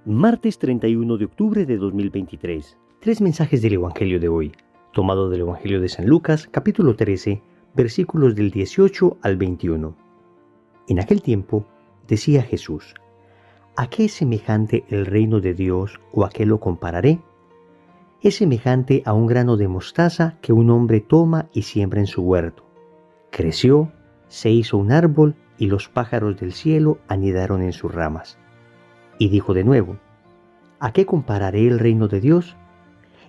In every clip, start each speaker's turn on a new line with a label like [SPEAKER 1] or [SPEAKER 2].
[SPEAKER 1] Martes 31 de octubre de 2023. Tres mensajes del Evangelio de hoy, tomado del Evangelio de San Lucas, capítulo 13, versículos del 18 al 21. En aquel tiempo, decía Jesús: ¿a qué es semejante el reino de Dios o a qué lo compararé? Es semejante a un grano de mostaza que un hombre toma y siembra en su huerto. Creció, se hizo un árbol y los pájaros del cielo anidaron en sus ramas. Y dijo de nuevo: ¿a qué compararé el reino de Dios?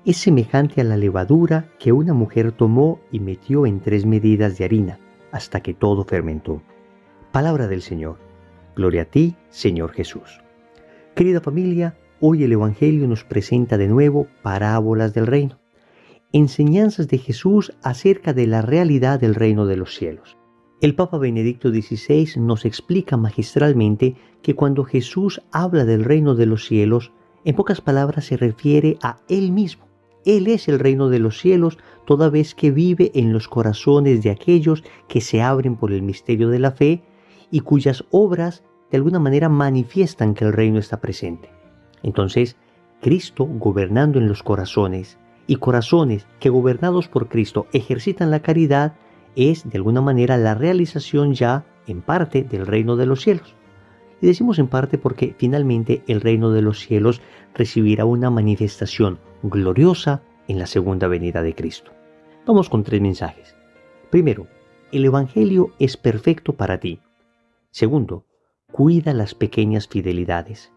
[SPEAKER 1] Es semejante a la levadura que una mujer tomó y metió en 3 medidas de harina, hasta que todo fermentó. Palabra del Señor. Gloria a ti, Señor Jesús. Querida familia, hoy el Evangelio nos presenta de nuevo parábolas del reino, enseñanzas de Jesús acerca de la realidad del reino de los cielos. El Papa Benedicto XVI nos explica magistralmente que cuando Jesús habla del reino de los cielos, en pocas palabras se refiere a Él mismo. Él es el reino de los cielos, toda vez que vive en los corazones de aquellos que se abren por el misterio de la fe y cuyas obras de alguna manera manifiestan que el reino está presente. Entonces, Cristo gobernando en los corazones y corazones que gobernados por Cristo ejercitan la caridad, es de alguna manera la realización ya en parte del reino de los cielos. Y decimos en parte porque finalmente el reino de los cielos recibirá una manifestación gloriosa en la segunda venida de Cristo. Vamos con 3 mensajes. Primero, el Evangelio es perfecto para ti. Segundo, cuida las pequeñas fidelidades.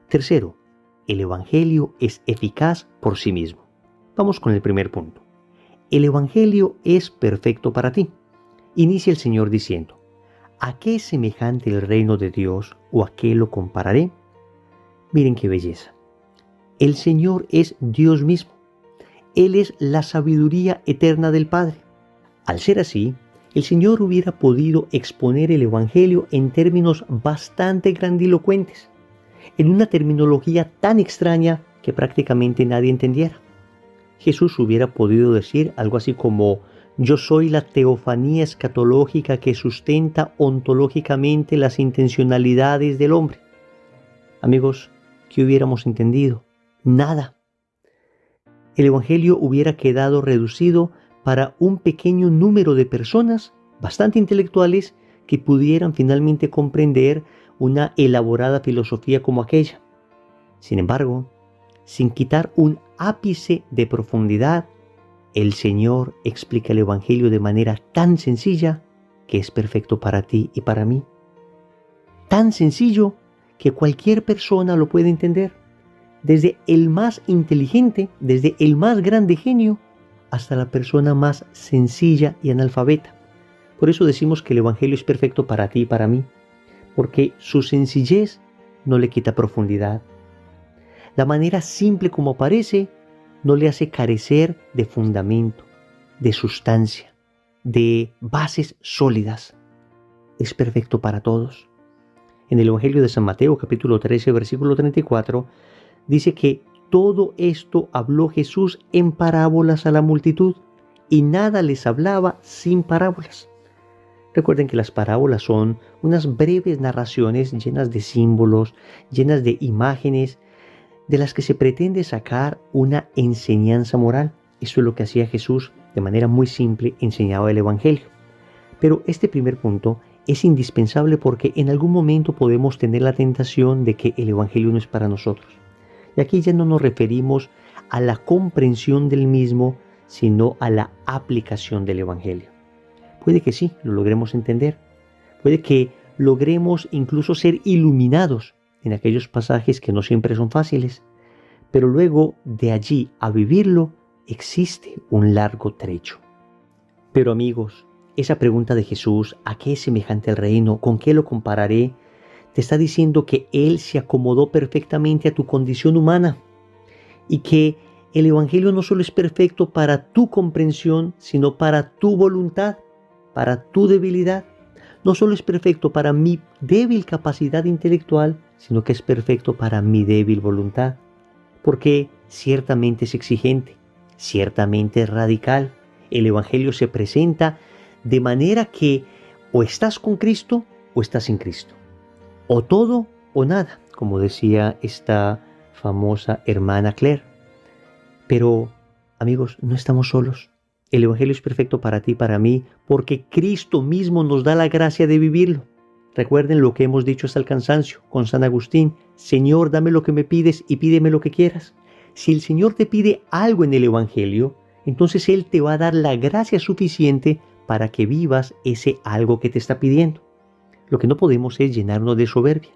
[SPEAKER 1] Tercero, el Evangelio es eficaz por sí mismo. Vamos con el primer punto. El Evangelio es perfecto para ti. Inicia el Señor diciendo: ¿a qué es semejante el reino de Dios o a qué lo compararé? Miren qué belleza. El Señor es Dios mismo. Él es la sabiduría eterna del Padre. Al ser así, el Señor hubiera podido exponer el Evangelio en términos bastante grandilocuentes, en una terminología tan extraña que prácticamente nadie entendiera. Jesús hubiera podido decir algo así como: yo soy la teofanía escatológica que sustenta ontológicamente las intencionalidades del hombre. Amigos, ¿qué hubiéramos entendido? Nada. El Evangelio hubiera quedado reducido para un pequeño número de personas bastante intelectuales que pudieran finalmente comprender una elaborada filosofía como aquella. Sin embargo, sin quitar un ápice de profundidad, el Señor explica el Evangelio de manera tan sencilla que es perfecto para ti y para mí. Tan sencillo que cualquier persona lo puede entender, desde el más inteligente, desde el más grande genio, hasta la persona más sencilla y analfabeta. Por eso decimos que el Evangelio es perfecto para ti y para mí, porque su sencillez no le quita profundidad. La manera simple como aparece no le hace carecer de fundamento, de sustancia, de bases sólidas. Es perfecto para todos. En el Evangelio de San Mateo, capítulo 13, versículo 34, dice que todo esto habló Jesús en parábolas a la multitud, y nada les hablaba sin parábolas. Recuerden que las parábolas son unas breves narraciones llenas de símbolos, llenas de imágenes, de las que se pretende sacar una enseñanza moral. Eso es lo que hacía Jesús de manera muy simple, enseñaba el Evangelio. Pero este primer punto es indispensable porque en algún momento podemos tener la tentación de que el Evangelio no es para nosotros. Y aquí ya no nos referimos a la comprensión del mismo, sino a la aplicación del Evangelio. Puede que sí, lo logremos entender. Puede que logremos incluso ser iluminados en aquellos pasajes que no siempre son fáciles, pero luego de allí a vivirlo existe un largo trecho. Pero amigos, esa pregunta de Jesús, ¿a qué es semejante el reino? ¿Con qué lo compararé? Te está diciendo que Él se acomodó perfectamente a tu condición humana y que el Evangelio no solo es perfecto para tu comprensión, sino para tu voluntad, para tu debilidad. No solo es perfecto para mi débil capacidad intelectual, sino que es perfecto para mi débil voluntad. Porque ciertamente es exigente, ciertamente es radical. El Evangelio se presenta de manera que o estás con Cristo o estás sin Cristo. O todo o nada, como decía esta famosa hermana Claire. Pero, amigos, no estamos solos. El Evangelio es perfecto para ti y para mí porque Cristo mismo nos da la gracia de vivirlo. Recuerden lo que hemos dicho hasta el cansancio con San Agustín: Señor, dame lo que me pides y pídeme lo que quieras. Si el Señor te pide algo en el Evangelio, entonces Él te va a dar la gracia suficiente para que vivas ese algo que te está pidiendo. Lo que no podemos es llenarnos de soberbia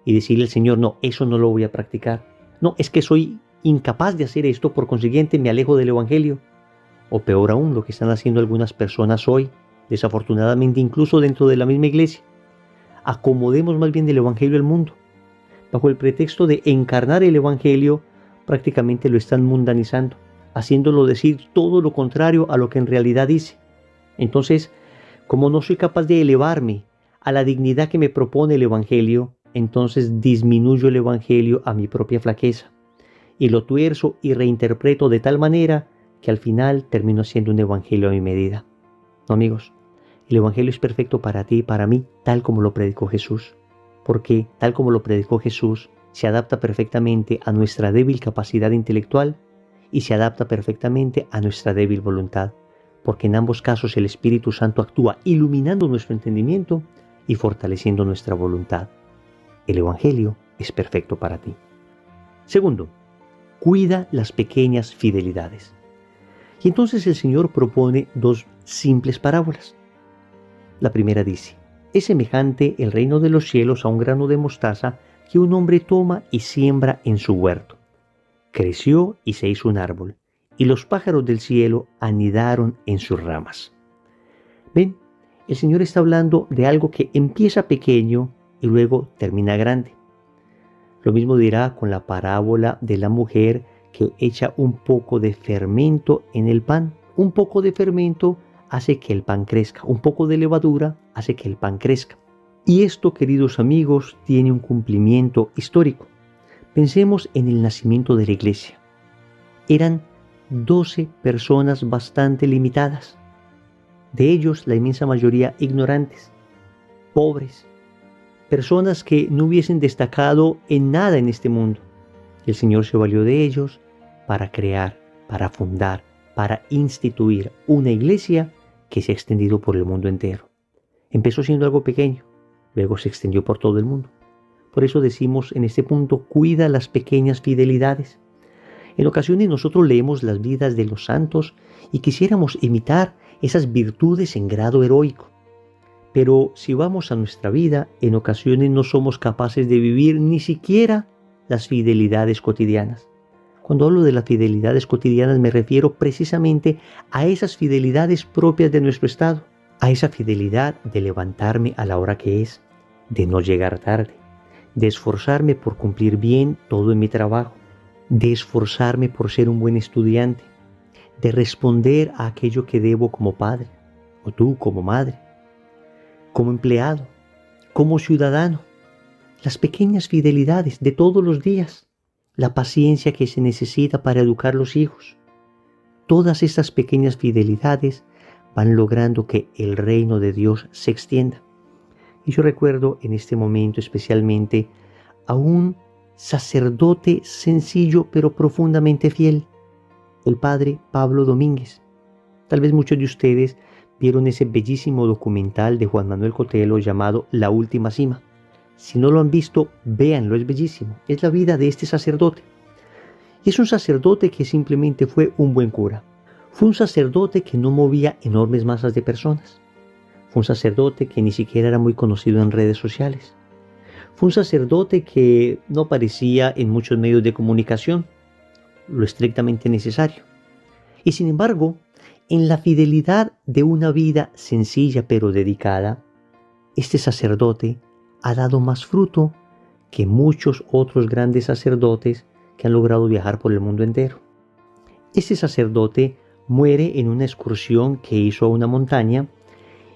[SPEAKER 1] y decirle al Señor: no, eso no lo voy a practicar. No, es que soy incapaz de hacer esto, por consiguiente me alejo del Evangelio. O peor aún, lo que están haciendo algunas personas hoy, desafortunadamente incluso dentro de la misma iglesia. Acomodemos más bien del Evangelio al mundo. Bajo el pretexto de encarnar el Evangelio, prácticamente lo están mundanizando, haciéndolo decir todo lo contrario a lo que en realidad dice. Entonces, como no soy capaz de elevarme a la dignidad que me propone el Evangelio, entonces disminuyo el Evangelio a mi propia flaqueza y lo tuerzo y reinterpreto de tal manera que al final termino siendo un Evangelio a mi medida. No, amigos, el Evangelio es perfecto para ti y para mí, tal como lo predicó Jesús, porque tal como lo predicó Jesús, se adapta perfectamente a nuestra débil capacidad intelectual y se adapta perfectamente a nuestra débil voluntad, porque en ambos casos el Espíritu Santo actúa iluminando nuestro entendimiento y fortaleciendo nuestra voluntad. El Evangelio es perfecto para ti. Segundo, cuida las pequeñas fidelidades. Y entonces el Señor propone dos simples parábolas. La primera dice: es semejante el reino de los cielos a un grano de mostaza que un hombre toma y siembra en su huerto. Creció y se hizo un árbol, y los pájaros del cielo anidaron en sus ramas. Ven, el Señor está hablando de algo que empieza pequeño y luego termina grande. Lo mismo dirá con la parábola de la mujer que echa un poco de fermento en el pan. Un poco de fermento hace que el pan crezca, un poco de levadura hace que el pan crezca. Y esto, queridos amigos, tiene un cumplimiento histórico. Pensemos en el nacimiento de la iglesia. Eran 12 personas bastante limitadas. De ellos, la inmensa mayoría ignorantes, pobres, personas que no hubiesen destacado en nada en este mundo. El Señor se valió de ellos para crear, para fundar, para instituir una iglesia que se ha extendido por el mundo entero. Empezó siendo algo pequeño, luego se extendió por todo el mundo. Por eso decimos en este punto: cuida las pequeñas fidelidades. En ocasiones nosotros leemos las vidas de los santos y quisiéramos imitar esas virtudes en grado heroico. Pero si vamos a nuestra vida, en ocasiones no somos capaces de vivir ni siquiera las fidelidades cotidianas. Cuando hablo de las fidelidades cotidianas me refiero precisamente a esas fidelidades propias de nuestro estado, a esa fidelidad de levantarme a la hora que es, de no llegar tarde, de esforzarme por cumplir bien todo en mi trabajo, de esforzarme por ser un buen estudiante, de responder a aquello que debo como padre, o tú como madre, como empleado, como ciudadano. Las pequeñas fidelidades de todos los días, la paciencia que se necesita para educar los hijos. Todas estas pequeñas fidelidades van logrando que el reino de Dios se extienda. Y yo recuerdo en este momento especialmente a un sacerdote sencillo pero profundamente fiel, el padre Pablo Domínguez. Tal vez muchos de ustedes vieron ese bellísimo documental de Juan Manuel Cotelo llamado La Última Cima. Si no lo han visto, véanlo, es bellísimo. Es la vida de este sacerdote. Y es un sacerdote que simplemente fue un buen cura. Fue un sacerdote que no movía enormes masas de personas. Fue un sacerdote que ni siquiera era muy conocido en redes sociales. Fue un sacerdote que no aparecía en muchos medios de comunicación, lo estrictamente necesario. Y sin embargo, en la fidelidad de una vida sencilla pero dedicada, este sacerdote ha dado más fruto que muchos otros grandes sacerdotes que han logrado viajar por el mundo entero. Este sacerdote muere en una excursión que hizo a una montaña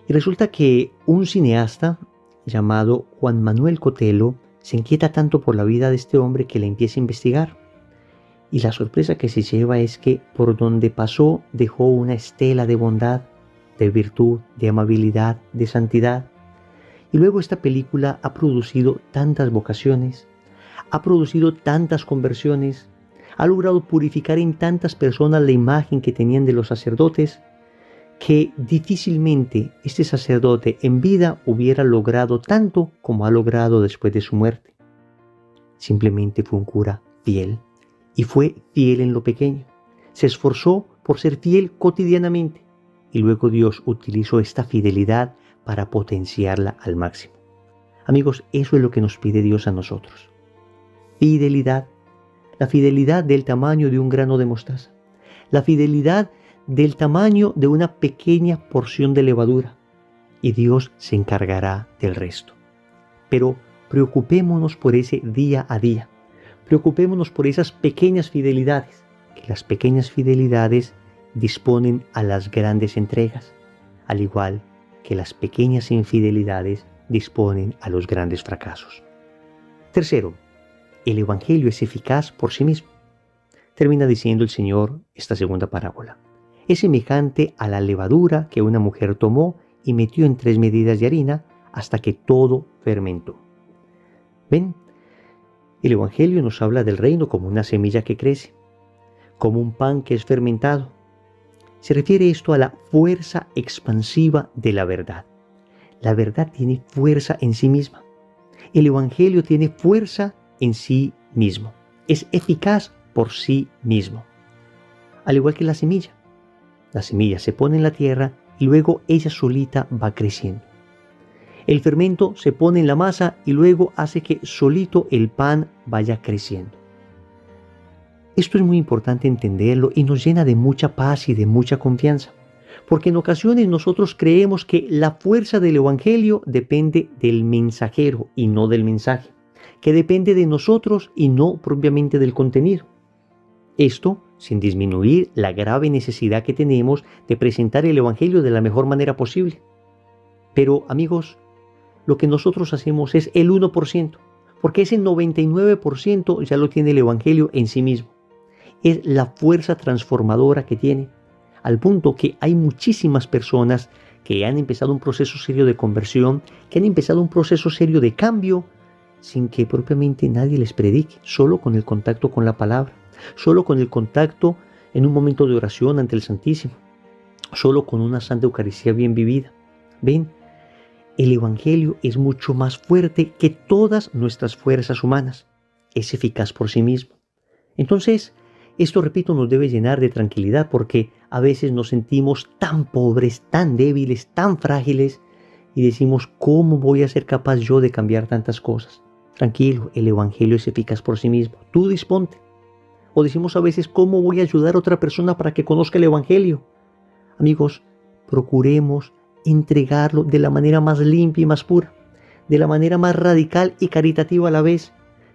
[SPEAKER 1] y resulta que un cineasta llamado Juan Manuel Cotelo se inquieta tanto por la vida de este hombre que le empieza a investigar. Y la sorpresa que se lleva es que por donde pasó dejó una estela de bondad, de virtud, de amabilidad, de santidad. Y luego esta película ha producido tantas vocaciones, ha producido tantas conversiones, ha logrado purificar en tantas personas la imagen que tenían de los sacerdotes, que difícilmente este sacerdote en vida hubiera logrado tanto como ha logrado después de su muerte. Simplemente fue un cura fiel, y fue fiel en lo pequeño. Se esforzó por ser fiel cotidianamente, y luego Dios utilizó esta fidelidad para potenciarla al máximo. Amigos, eso es lo que nos pide Dios a nosotros. Fidelidad. La fidelidad del tamaño de un grano de mostaza. La fidelidad del tamaño de una pequeña porción de levadura. Y Dios se encargará del resto. Pero preocupémonos por ese día a día. Preocupémonos por esas pequeñas fidelidades. Que las pequeñas fidelidades disponen a las grandes entregas. Al igual que las pequeñas infidelidades disponen a los grandes fracasos. Tercero, el Evangelio es eficaz por sí mismo. Termina diciendo el Señor esta segunda parábola. Es semejante a la levadura que una mujer tomó y metió en 3 medidas de harina hasta que todo fermentó. ¿Ven? El Evangelio nos habla del reino como una semilla que crece, como un pan que es fermentado. Se refiere esto a la fuerza expansiva de la verdad. La verdad tiene fuerza en sí misma. El Evangelio tiene fuerza en sí mismo. Es eficaz por sí mismo. Al igual que la semilla. La semilla se pone en la tierra y luego ella solita va creciendo. El fermento se pone en la masa y luego hace que solito el pan vaya creciendo. Esto es muy importante entenderlo y nos llena de mucha paz y de mucha confianza. Porque en ocasiones nosotros creemos que la fuerza del Evangelio depende del mensajero y no del mensaje. Que depende de nosotros y no propiamente del contenido. Esto sin disminuir la grave necesidad que tenemos de presentar el Evangelio de la mejor manera posible. Pero amigos, lo que nosotros hacemos es el 1%, porque ese 99% ya lo tiene el Evangelio en sí mismo. Es la fuerza transformadora que tiene, al punto que hay muchísimas personas que han empezado un proceso serio de conversión, que han empezado un proceso serio de cambio, sin que propiamente nadie les predique, solo con el contacto con la palabra, solo con el contacto en un momento de oración ante el Santísimo, solo con una Santa Eucaristía bien vivida. ¿Ven? El Evangelio es mucho más fuerte que todas nuestras fuerzas humanas. Es eficaz por sí mismo. Entonces, esto, repito, nos debe llenar de tranquilidad porque a veces nos sentimos tan pobres, tan débiles, tan frágiles y decimos, ¿cómo voy a ser capaz yo de cambiar tantas cosas? Tranquilo, el Evangelio es eficaz por sí mismo. Tú disponte. O decimos a veces, ¿cómo voy a ayudar a otra persona para que conozca el Evangelio? Amigos, procuremos entregarlo de la manera más limpia y más pura, de la manera más radical y caritativa a la vez,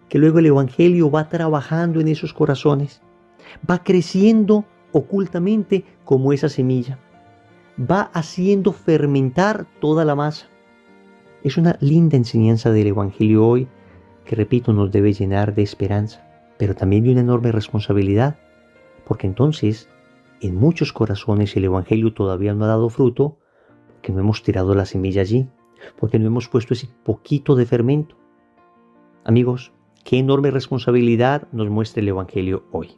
[SPEAKER 1] que luego el Evangelio va trabajando en esos corazones, va creciendo ocultamente como esa semilla, va haciendo fermentar toda la masa. Es una linda enseñanza del Evangelio hoy que, repito, nos debe llenar de esperanza, pero también de una enorme responsabilidad, porque entonces en muchos corazones el Evangelio todavía no ha dado fruto, porque no hemos tirado la semilla allí, porque no hemos puesto ese poquito de fermento. Amigos, qué enorme responsabilidad nos muestra el Evangelio hoy.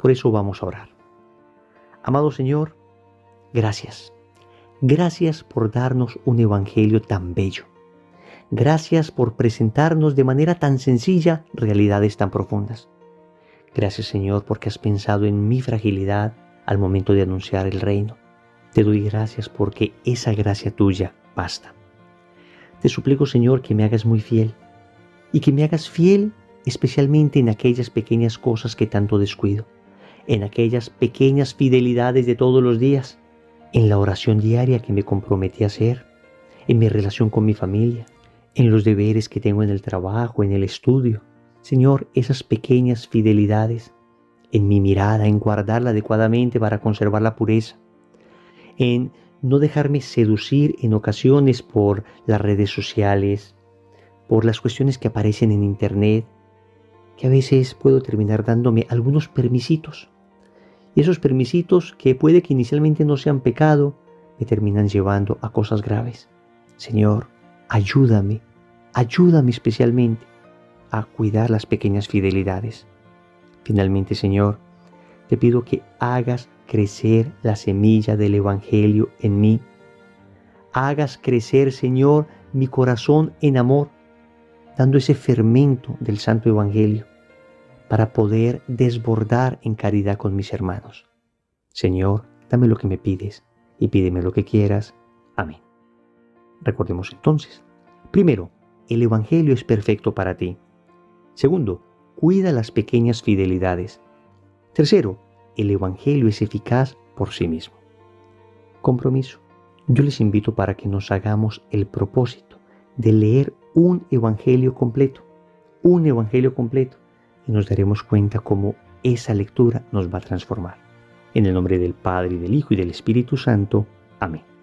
[SPEAKER 1] Por eso vamos a orar. Amado Señor, gracias. Gracias por darnos un Evangelio tan bello. Gracias por presentarnos de manera tan sencilla realidades tan profundas. Gracias, Señor, porque has pensado en mi fragilidad al momento de anunciar el reino. Te doy gracias porque esa gracia tuya basta. Te suplico, Señor, que me hagas muy fiel y que me hagas fiel especialmente en aquellas pequeñas cosas que tanto descuido, en aquellas pequeñas fidelidades de todos los días, en la oración diaria que me comprometí a hacer, en mi relación con mi familia, en los deberes que tengo en el trabajo, en el estudio. Señor, esas pequeñas fidelidades, en mi mirada, en guardarla adecuadamente para conservar la pureza, en no dejarme seducir en ocasiones por las redes sociales, por las cuestiones que aparecen en internet, que a veces puedo terminar dándome algunos permisitos. Y esos permisitos que puede que inicialmente no sean pecado, me terminan llevando a cosas graves. Señor, ayúdame especialmente a cuidar las pequeñas fidelidades. Finalmente, Señor, te pido que hagas crecer la semilla del Evangelio en mí. Hagas crecer, Señor, mi corazón en amor, dando ese fermento del Santo Evangelio para poder desbordar en caridad con mis hermanos. Señor, dame lo que me pides y pídeme lo que quieras. Amén. Recordemos entonces. Primero, el Evangelio es perfecto para ti. Segundo, cuida las pequeñas fidelidades. Tercero, el Evangelio es eficaz por sí mismo. Compromiso. Yo les invito para que nos hagamos el propósito de leer un Evangelio completo, y nos daremos cuenta cómo esa lectura nos va a transformar. En el nombre del Padre, y del Hijo, y del Espíritu Santo. Amén.